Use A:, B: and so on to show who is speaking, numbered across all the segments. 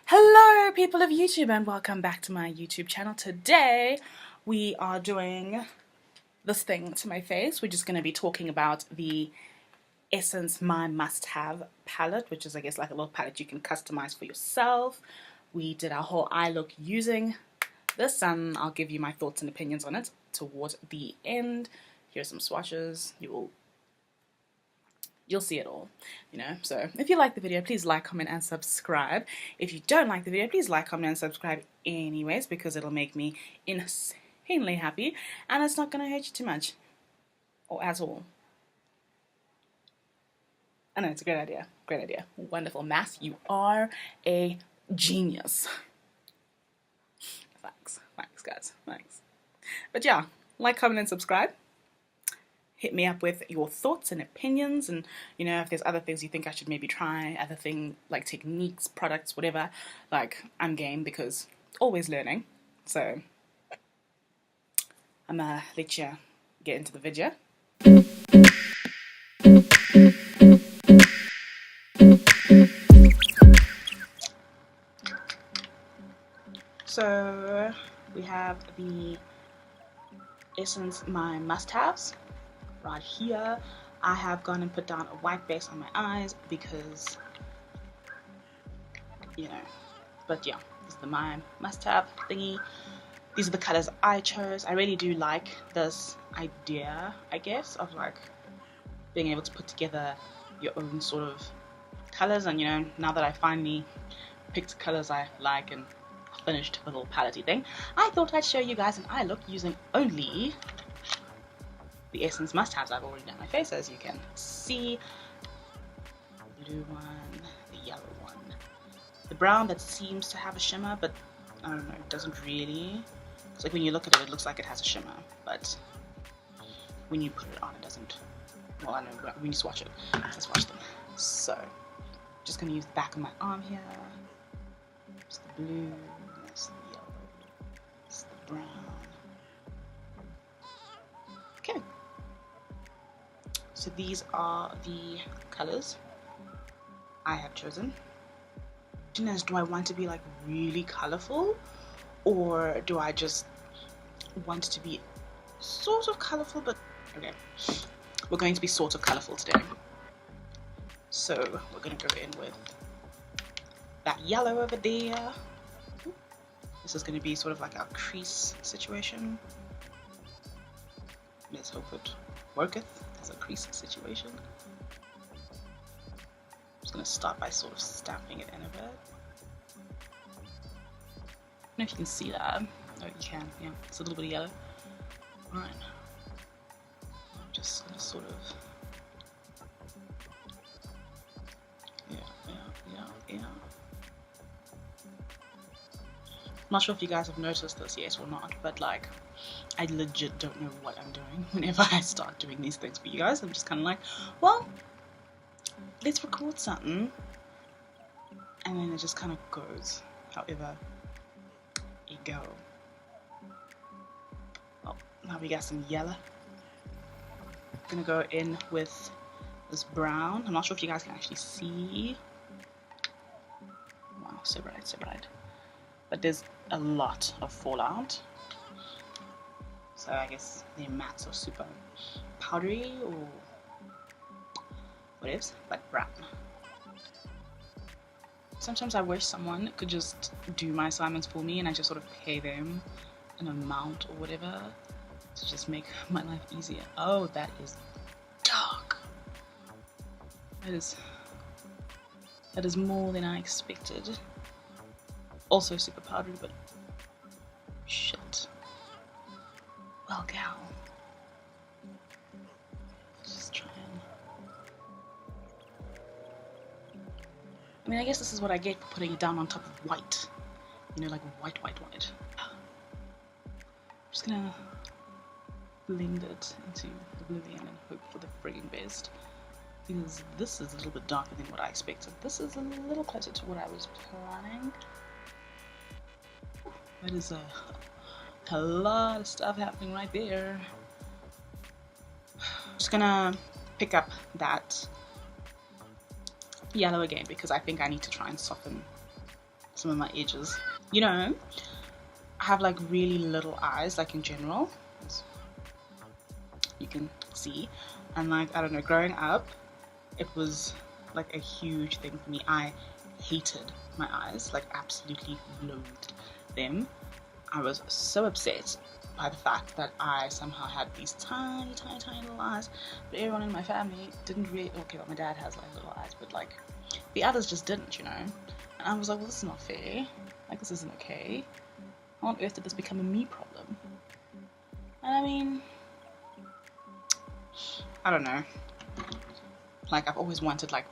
A: Hello people of YouTube and welcome back to my YouTube channel. Today we are doing this thing to my face. We're just going to be talking about the Essence My Must Have palette, which is I guess like a little palette you can customize for yourself. We did our whole eye look using this and I'll give you my thoughts and opinions on it towards the end. Here's some swatches. You'll see it all, you know. So if you like the video, please like, comment, and subscribe. If you don't like the video, please like, comment, and subscribe anyways, because it'll make me insanely happy, and it's not gonna hurt you too much, or at all. I know, it's a great idea, wonderful. Math, you are a genius. Thanks guys, thanks. But yeah, like, comment, and subscribe. Hit me up with your thoughts and opinions, and you know, if there's other things you think I should maybe try, other things like techniques, products, whatever, like I'm game, because always learning. So I'm gonna let you get into the video. So we have the Essence My Must-Haves. Right here, I have gone and put down a white base on my eyes because, you know, but yeah, this is the My Must-Have thingy. These are the colors I chose. I really do like this idea, I guess, of like being able to put together your own sort of colors. And you know, now that I finally picked colors I like and finished the little palette thing, I thought I'd show you guys an eye look using only the Essence must-haves I've already done my face, as you can see. The blue one, the yellow one, the brown that seems to have a shimmer, but I don't know, it doesn't really. It's like when you look at it, it looks like it has a shimmer, but when you put it on, it doesn't. Well, I know when you swatch it. Let's swatch them. So, just gonna use the back of my arm here. It's the blue, that's the yellow, it's the brown. Okay. So these are the colors I have chosen. Do I want to be like really colorful, or do I just want to be sort of colorful? But okay, we're going to be sort of colorful today. So we're going to go in with that yellow over there. This is going to be sort of like our crease situation. Let's hope it worketh as a crease situation. I'm just going to start by sort of stamping it in a bit. I don't know if you can see that. Oh, you can, yeah. It's a little bit of yellow. Alright. I'm just going to sort of... Yeah. I'm not sure if you guys have noticed this yet or not, but like, I legit don't know what I'm doing whenever I start doing these things for you guys. I'm just kind of like, well, let's record something, and then it just kind of goes however you go. Well, now we got some yellow. I'm gonna go in with this brown. I'm not sure if you guys can actually see. Wow, so bright, so bright. But there's a lot of fallout. So I guess the mattes are super powdery or whatever, but brown. Sometimes I wish someone could just do my assignments for me and I just sort of pay them an amount or whatever to just make my life easier. Oh, that is dark. That is more than I expected. Also super powdery, but shit. Well, gal. Let's just try and... I mean, I guess this is what I get for putting it down on top of white. You know, like white. I'm just gonna blend it into oblivion and hope for the frigging best. Because this is a little bit darker than what I expected. This is a little closer to what I was planning. That is a lot of stuff happening right there. Just gonna pick up that yellow again because I think I need to try and soften some of my edges. You know, I have like really little eyes, like in general, as you can see, and like, I don't know, growing up it was like a huge thing for me. I hated my eyes, like absolutely loathed them. I was so upset by the fact that I somehow had these tiny little eyes, but everyone in my family didn't really. Okay, well, my dad has like little eyes, but like the others just didn't, you know. And I was like, well, this is not fair, like this isn't okay. How on earth did this become a me problem? And I mean, I don't know, like I've always wanted like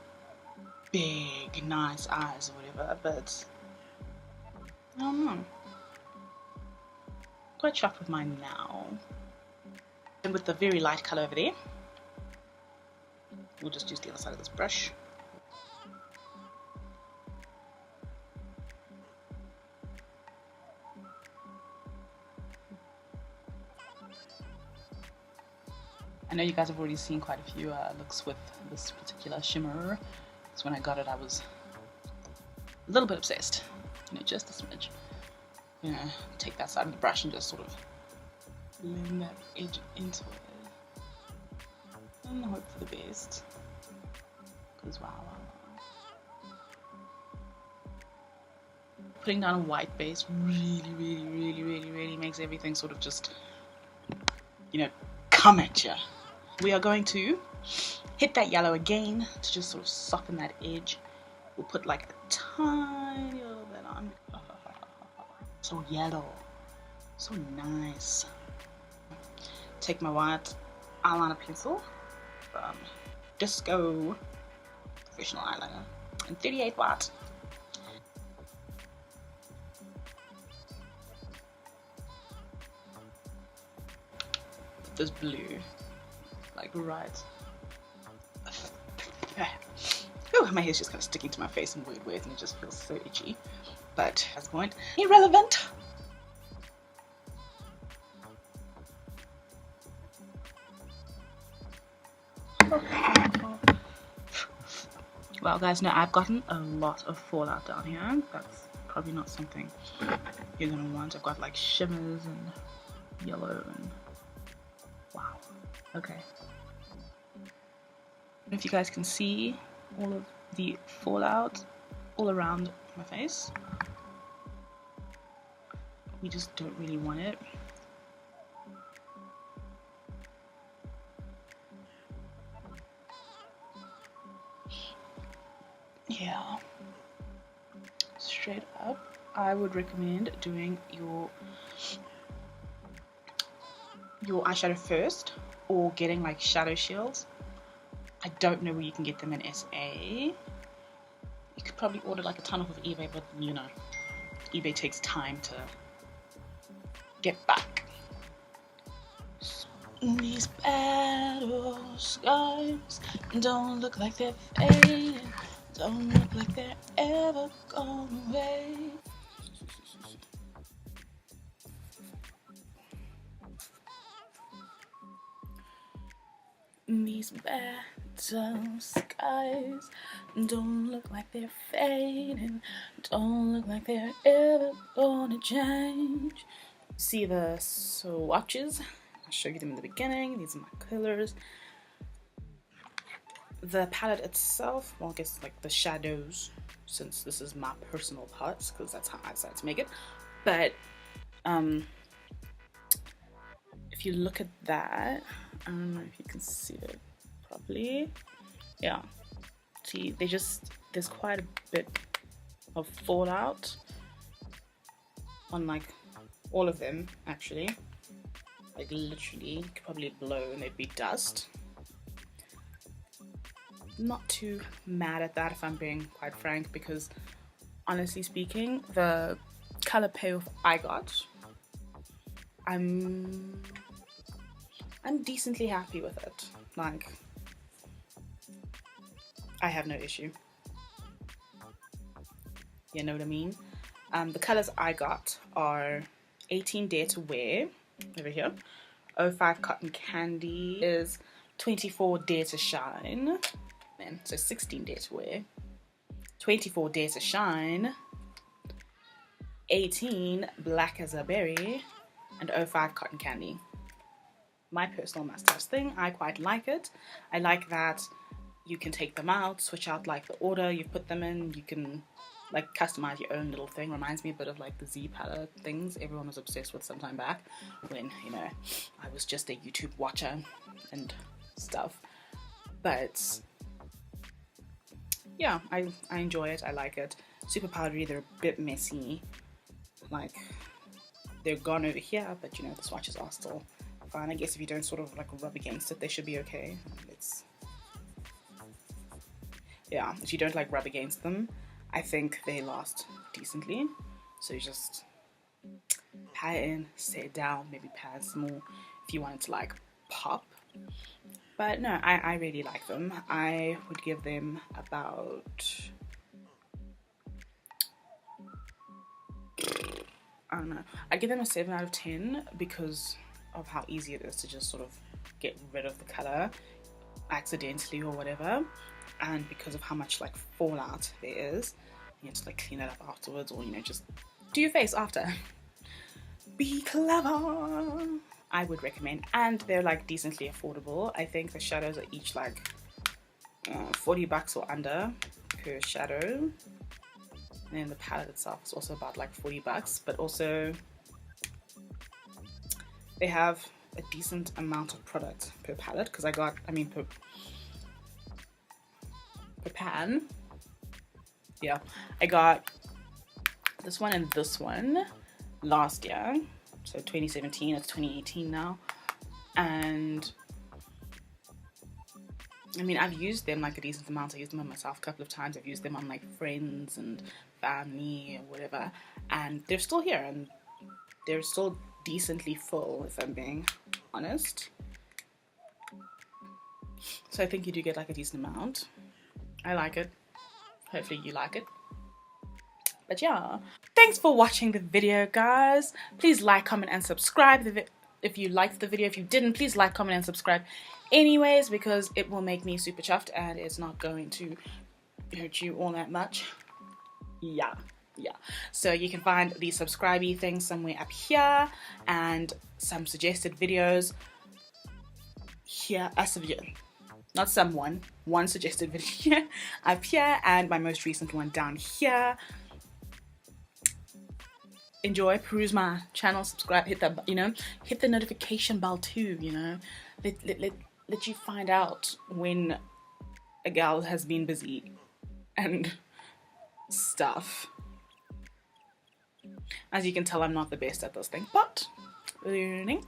A: big nice eyes or whatever, but I don't know, quite shocked with mine now. And with the very light colour over there, we'll just use the other side of this brush. I know you guys have already seen quite a few looks with this particular shimmer. So when I got it, I was a little bit obsessed. You know, just a smidge. You know, take that side of the brush and just sort of blend that edge into it. And hope for the best. Because wow. Putting down a white base really makes everything sort of just, you know, come at you. We are going to hit that yellow again to just sort of soften that edge. We'll put like a tiny little bit on. So yellow, so nice. Take my white eyeliner pencil from Disco Professional Eyeliner in 38 watt. Put this blue, like right. Oh, my hair's just kind of sticking to my face in weird ways and it just feels so itchy. But at this point, irrelevant. Well guys, now I've gotten a lot of fallout down here. That's probably not something you're gonna want. I've got like shimmers and yellow and wow. Okay. I don't know if you guys can see all of the fallout all around my face. We just don't really want it. Yeah. Straight up, I would recommend doing your eyeshadow first, or getting like shadow shields. I don't know where you can get them in SA. You could probably order like a ton off of eBay, but you know, eBay takes time to get back. These battle scars don't look like they're fading, don't look like they're ever going away. These battle skies don't look like they're fading, don't look like they're ever gonna change. See the swatches? I'll show you them in the beginning. These are my colors. The palette itself, well, I guess like the shadows, since this is my personal parts, because that's how I decided to make it. But if you look at that, I don't know if you can see it properly. Yeah, see, there's quite a bit of fallout on like all of them actually. Like literally, you could probably blow and there'd be dust. Not too mad at that if I'm being quite frank, because honestly speaking, the color payoff I got, I'm decently happy with it. Like, I have no issue. You know what I mean? The colors I got are 18 Dare to Wear over here. 05 Cotton Candy is 24 Dare to Shine. So 16 Dare to Wear. 24 Dare to Shine. 18 Black as a Berry, and 05 Cotton Candy. My personal must-have thing. I quite like it. I like that you can take them out, switch out like the order you put them in. You can like customize your own little thing. Reminds me a bit of like the Z palette things everyone was obsessed with some time back when, you know, I was just a YouTube watcher and stuff. But yeah, I enjoy it. I like it. Super powdery. They're a bit messy. Like, they're gone over here, but you know, the swatches are still fine. I guess if you don't sort of like rub against it, they should be okay. Yeah, if you don't like rub against them, I think they last decently. So you just pat it in, set it down, maybe pat some more if you want it to like pop. But no, I really like them. I would give them about, I don't know, I give them a 7 out of 10 because of how easy it is to just sort of get rid of the color accidentally or whatever, and because of how much like fallout there is. You have to like clean it up afterwards, or you know, just do your face after. Be clever. I would recommend, and they're like decently affordable. I think the shadows are each like $40 or under per shadow, and then the palette itself is also about like $40, but also they have a decent amount of product per palette, because per pan. Yeah, I got this one and this one last year, so 2017, it's 2018 now, and I mean, I've used them like a decent amount. I used them on myself a couple of times. I've used them on like friends and family or whatever, and they're still here and they're still decently full, if I'm being honest. So I think you do get like a decent amount. I like it. Hopefully you like it. But yeah, thanks for watching the video, guys. Please like, comment, and subscribe if you liked the video. If you didn't, please like, comment, and subscribe anyways, because it will make me super chuffed and it's not going to hurt you all that much. Yeah. So you can find the subscribey thing somewhere up here, and some suggested videos here. Not someone, one suggested video up here, and my most recent one down here. Enjoy, peruse my channel, subscribe, hit the notification bell too, you know. Let you find out when a gal has been busy and stuff. As you can tell, I'm not the best at this thing, but learning.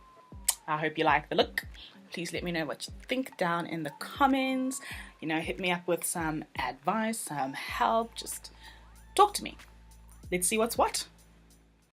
A: I hope you like the look. Please let me know what you think down in the comments. You know, hit me up with some advice, some help. Just talk to me. Let's see what's what.